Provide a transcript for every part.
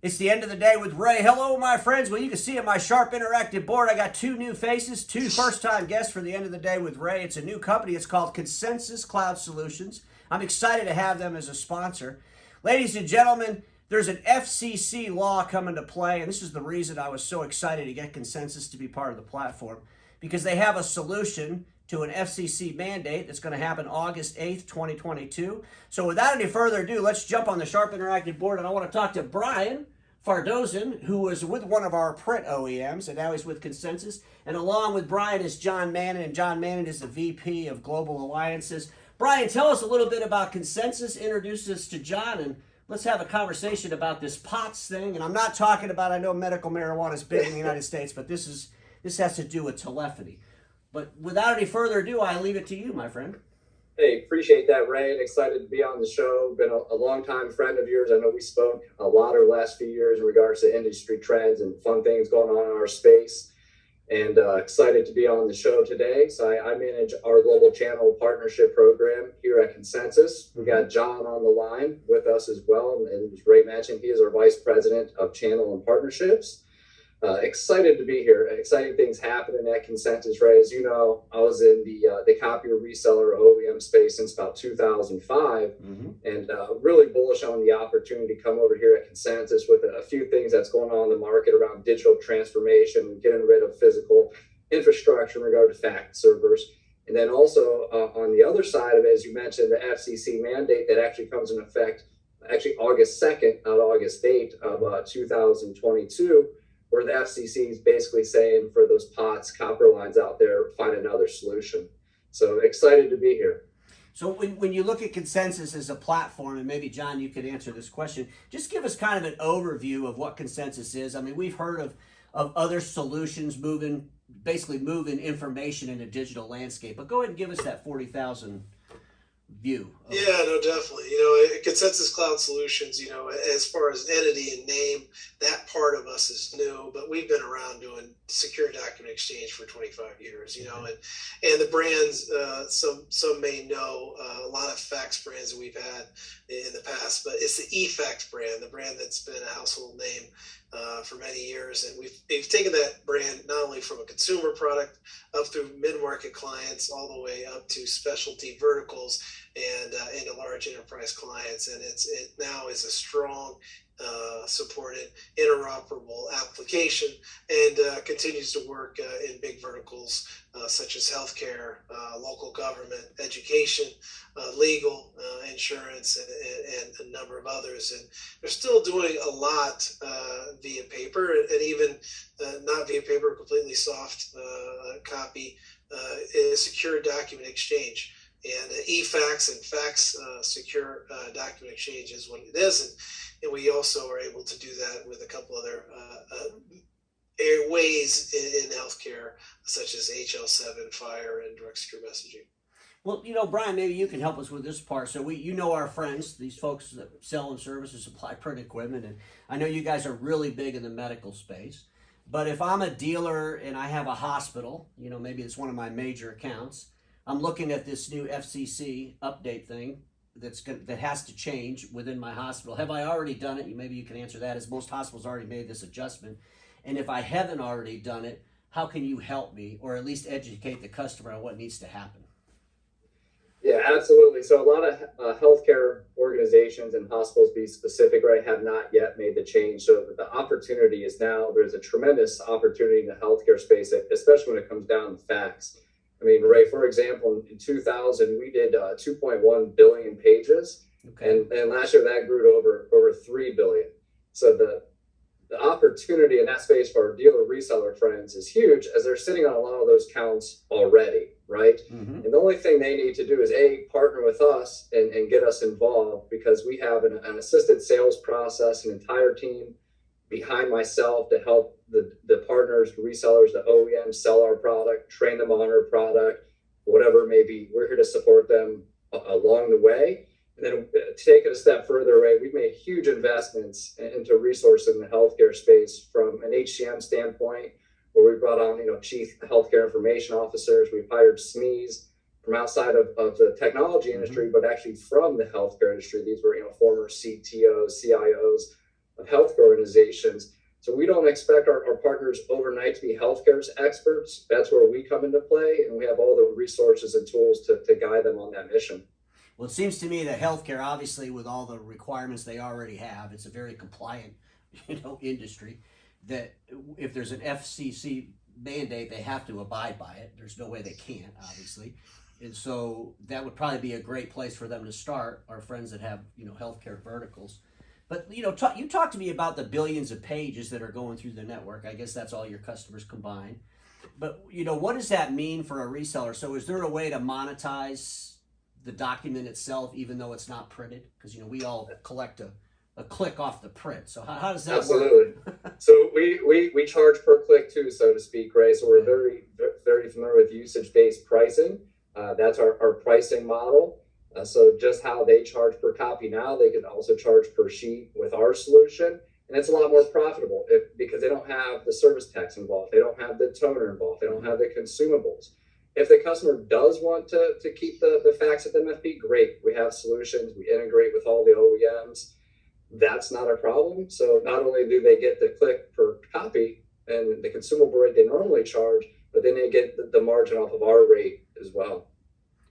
It's the end of the day with Ray. Hello, my friends. Well, you can see on my sharp interactive board, I got two new faces, two first-time guests for the end of the day with Ray. It's a new company. It's called Consensus Cloud Solutions. I'm excited to have them as a sponsor. Ladies and gentlemen, there's an FCC law coming to play, and this is the reason I was so excited to get Consensus to be part of the platform, because they have a solution to an FCC mandate that's going to happen August 8th, 2022. So without any further ado, let's jump on the Sharp Interactive board, and I want to talk to Bryan Fadorsen, who was with one of our print OEMs, and now he's with Consensus. And along with Bryan is John Mannion, and John Mannion is the VP of Global Alliances. Bryan, tell us a little bit about Consensus, introduce us to John, and let's have a conversation about this POTS thing. And I'm not talking about, I know medical marijuana is big in the United States, but this has to do with telephony. But without any further ado, I leave it to you, my friend. Hey, appreciate that, Ray, and excited to be on the show. Been a long-time friend of yours. I know we spoke a lot over the last few years in regards to industry trends and fun things going on in our space, and excited to be on the show today. So I manage our global channel partnership program here at Consensus. We got John on the line with us as well, and as Ray mentioned, he is our Vice President of Channel and Partnerships. Excited to be here. Exciting things happening at Consensus, Ray. As you know, I was in the copier reseller OEM space since about 2005, and really bullish on the opportunity to come over here at Consensus with a few things that's going on in the market around digital transformation, getting rid of physical infrastructure in regard to fax servers. And then also on the other side of it, as you mentioned, the FCC mandate that actually comes in effect actually August 2nd, not August 8th of 2022. Where the FCC is basically saying for those POTS, copper lines out there, find another solution. So excited to be here. So when you look at Consensus as a platform, and maybe, John, you could answer this question, just give us kind of an overview of what Consensus is. I mean, we've heard of other solutions basically moving information in a digital landscape, but go ahead and give us that 40,000 view. Yeah, no, definitely. Consensus Cloud Solutions, as far as entity and name, that part of us is new, but we've been around doing secure document exchange for 25 years, and the brands, some may know a lot of fax brands that we've had in the past, but it's the eFax brand, the brand that's been a household name for many years. And we've taken that brand not only from a consumer product up through mid-market clients, all the way up to specialty verticals and into large enterprise clients. And it now is a strong supported interoperable application, and continues to work in big verticals such as healthcare, local government, education, legal, insurance, and a number of others. And they're still doing a lot via paper, and even not via paper, completely soft copy, is secure document exchange. And eFax and fax secure document exchange is what it is. And we also are able to do that with a couple other ways in healthcare, such as HL7, FHIR, and direct secure messaging. Well, Bryan, maybe you can help us with this part. So our friends, these folks that sell and service and supply print equipment, and I know you guys are really big in the medical space. But if I'm a dealer and I have a hospital, maybe it's one of my major accounts, I'm looking at this new FCC update thing that has to change within my hospital. Have I already done it? Maybe you can answer that, as most hospitals already made this adjustment. And if I haven't already done it, how can you help me, or at least educate the customer on what needs to happen? Yeah, absolutely. So a lot of healthcare organizations and hospitals, be specific, right, have not yet made the change. So the opportunity is now. There's a tremendous opportunity in the healthcare space, especially when it comes down to fax. I mean, Ray, for example, in 2000, we did 2.1 billion pages. Okay. And last year that grew to over 3 billion. So the opportunity in that space for our dealer reseller friends is huge, as they're sitting on a lot of those counts already, right? And the only thing they need to do is partner with us and get us involved, because we have an assisted sales process, an entire team behind myself to help the partners, the resellers, the OEMs sell our product, train them on our product, whatever it may be. We're here to support them along the way. And then to take it a step further, Ray, we've made huge investments into resources in the healthcare space, from an HCM standpoint, where we brought on, chief healthcare information officers. We've hired SMEs from outside of the technology industry, but actually from the healthcare industry. These were, former CTOs, CIOs, of healthcare organizations. So we don't expect our partners overnight to be healthcare experts. That's where we come into play, and we have all the resources and tools to guide them on that mission. Well, it seems to me that healthcare, obviously, with all the requirements they already have, it's a very compliant, industry. That if there's an FCC mandate, they have to abide by it. There's no way they can't, obviously, and so that would probably be a great place for them to start. Our friends that have healthcare verticals. But you talk to me about the billions of pages that are going through the network. I guess that's all your customers combined. But what does that mean for a reseller? So is there a way to monetize the document itself, even though it's not printed? Because we all collect a click off the print. So how does that Absolutely. work? So we charge per click too, so to speak, Ray. So we're very, very familiar with usage-based pricing. That's our pricing model. So just how they charge per copy now, they can also charge per sheet with our solution. And it's a lot more profitable because they don't have the service tax involved. They don't have the toner involved. They don't have the consumables. If the customer does want to keep the fax at the MFP, great. We have solutions. We integrate with all the OEMs. That's not a problem. So not only do they get the click per copy and the consumable rate they normally charge, but then they get the margin off of our rate as well.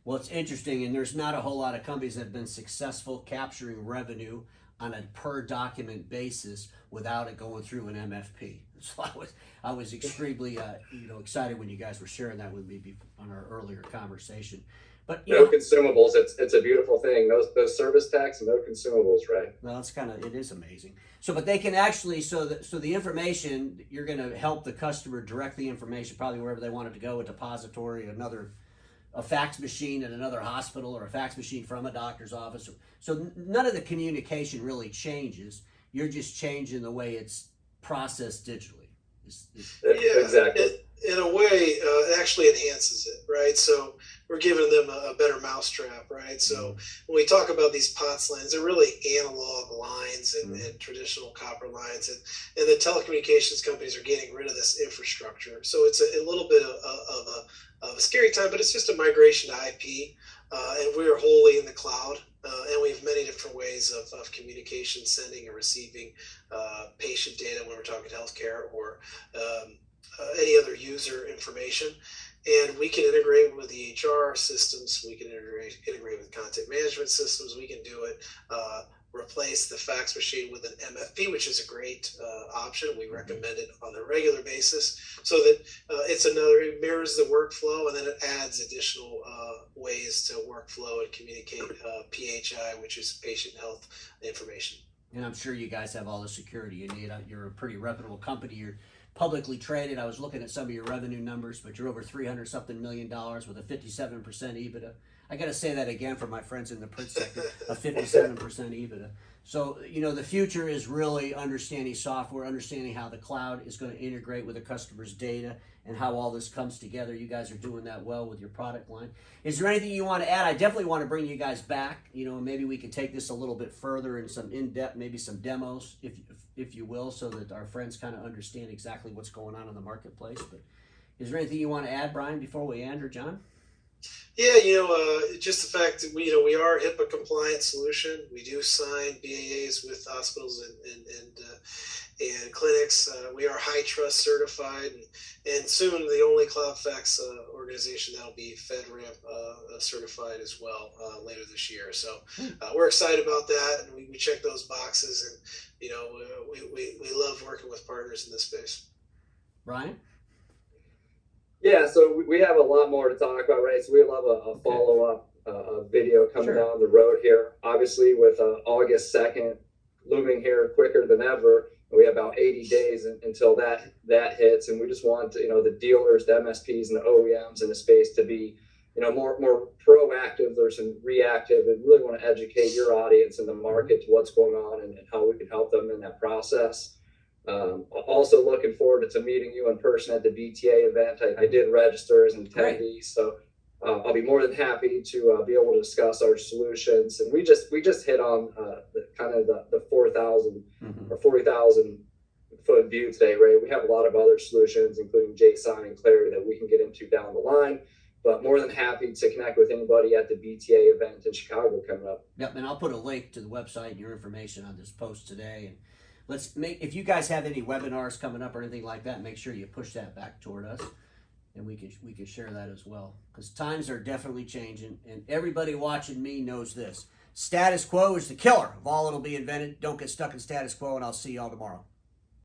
Well, it's interesting, and there's not a whole lot of companies that have been successful capturing revenue on a per document basis without it going through an MFP. So I was extremely excited when you guys were sharing that with me on our earlier conversation. But no consumables. It's a beautiful thing. Those service tax, no consumables, right? Well, it is amazing. So, but they can actually so the information, you're going to help the customer direct the information probably wherever they want it to go, a depository, a fax machine at another hospital, or a fax machine from a doctor's office. So none of the communication really changes. You're just changing the way it's processed digitally. Yeah, exactly. In a way, it actually enhances it, right? So we're giving them a better mousetrap, right? So when we talk about these POTS lines, they're really analog lines and traditional copper lines, and the telecommunications companies are getting rid of this infrastructure. So it's a little bit of a scary time, but it's just a migration to IP, and we are wholly in the cloud, and we have many different ways of communication, sending and receiving patient data when we're talking healthcare or any other user information. And we can integrate with the HR systems. We can integrate with content management systems. We can do it, replace the fax machine with an MFP, which is a great option. We recommend it on a regular basis so that it mirrors the workflow, and then it adds additional ways to workflow and communicate PHI, which is patient health information. And I'm sure you guys have all the security you need. You're a pretty reputable company. You're publicly traded. I was looking at some of your revenue numbers, but you're over $300-something million with a 57% EBITDA. I got to say that again for my friends in the print sector, a 57% EBITDA. So, the future is really understanding software, understanding how the cloud is going to integrate with the customer's data and how all this comes together. You guys are doing that well with your product line. Is there anything you want to add? I definitely want to bring you guys back. Maybe we can take this a little bit further in some in-depth, maybe some demos, if you will, so that our friends kind of understand exactly what's going on in the marketplace. But is there anything you want to add, Bryan, before we end, or John? Yeah, just the fact that we are a HIPAA compliant solution. We do sign BAAs with hospitals and clinics. We are high trust certified, and soon the only cloud fax organization that'll be FedRAMP certified as well later this year. So we're excited about that, and we check those boxes, and we love working with partners in this space. Bryan? Yeah, so we have a lot more to talk about, right? So we love a follow-up video coming down the road here. Obviously, with August 2nd looming here quicker than ever, we have about 80 days until that hits, and we just want the dealers, the MSPs, and the OEMs in the space to be more proactive versus reactive, and really want to educate your audience in the market to what's going on and how we can help them in that process. Also looking forward to meeting you in person at the BTA event. I did register as an attendee, so I'll be more than happy to be able to discuss our solutions. And we just hit on the 4,000 or 40,000 foot view today, Ray. We have a lot of other solutions, including JSON and Clarity, that we can get into down the line. But more than happy to connect with anybody at the BTA event in Chicago coming up. Yep, and I'll put a link to the website and your information on this post today. And if you guys have any webinars coming up or anything like that, make sure you push that back toward us, and we can share that as well, because times are definitely changing, and everybody watching me knows this. Status quo is the killer of all that'll be invented. Don't get stuck in status quo, and I'll see y'all tomorrow.